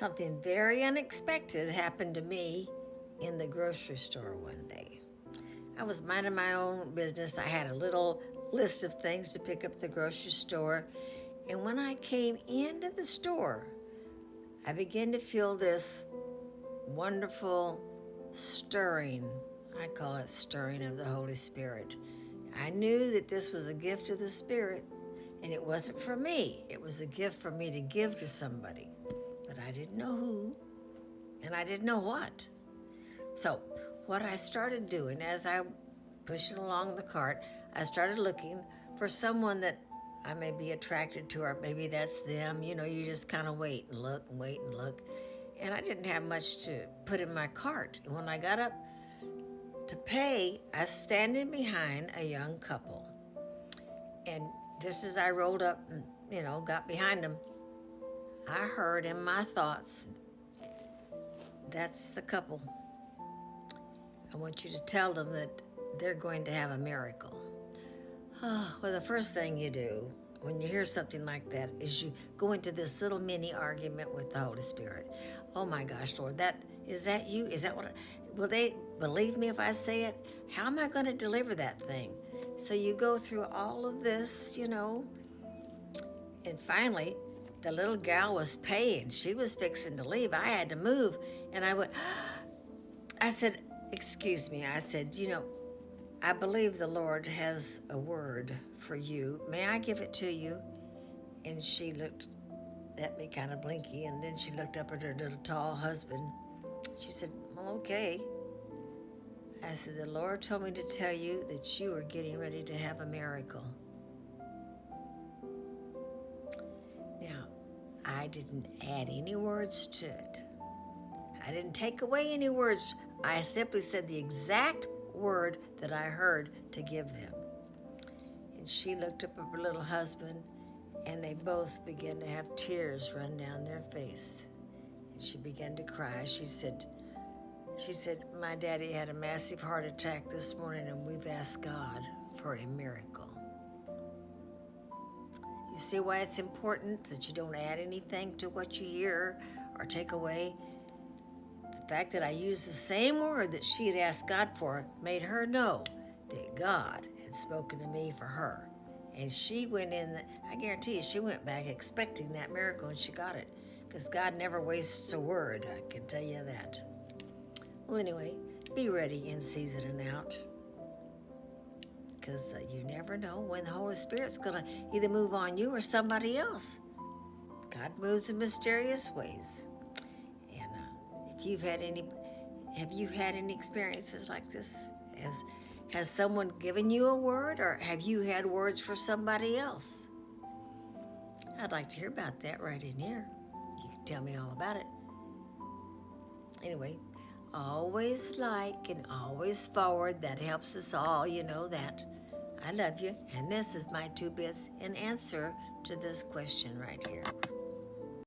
Something very unexpected happened to me in the grocery store one day. I was minding my own business. I had a little list of things to pick up at the grocery store. And when I came into the store, I began to feel this wonderful stirring. I call it stirring of the Holy Spirit. I knew that this was a gift of the Spirit, and it wasn't for me. It was a gift for me to give to somebody. But I didn't know who, and I didn't know what. So what I started doing as I pushing along the cart, I started looking for someone that I may be attracted to, or maybe that's them. You know, you just kind of wait and look and wait and look. And I didn't have much to put in my cart. And when I got up to pay, I was standing behind a young couple. And just as I rolled up and, got behind them, I heard in my thoughts, that's the couple. I want you to tell them that they're going to have a miracle. Oh, well, the first thing you do when you hear something like that is you go into this little mini argument with the Holy Spirit. Oh my gosh, Lord, is that you? Is that what? Will they believe me if I say it? How am I going to deliver that thing? So you go through all of this, and finally, the little gal was paying. She was fixing to leave. I had to move, and I said, excuse me. I said, I believe the Lord has a word for you. May I give it to you? And she looked at me kind of blinky, and then she looked up at her little tall husband. She said, well, okay. I said, the Lord told me to tell you that you are getting ready to have a miracle. Now, I didn't add any words to it. I didn't take away any words. I simply said the exact word that I heard to give them. And she looked up at her little husband, and they both began to have tears run down their face. And she began to cry. She said, my daddy had a massive heart attack this morning, and we've asked God for a miracle. You see why it's important that you don't add anything to what you hear or take away? The fact that I used the same word that she had asked God for made her know that God had spoken to me for her. And she went in, I guarantee you, she went back expecting that miracle, and she got it. Because God never wastes a word, I can tell you that. Well, anyway, be ready in season and out. Because you never know when the Holy Spirit's going to either move on you or somebody else. God moves in mysterious ways. And have you had any experiences like this? Has someone given you a word, or have you had words for somebody else? I'd like to hear about that right in here. You can tell me all about it. Anyway, always like and always forward. That helps us all, you know that. I love you, and this is my 2 bits in answer to this question right here.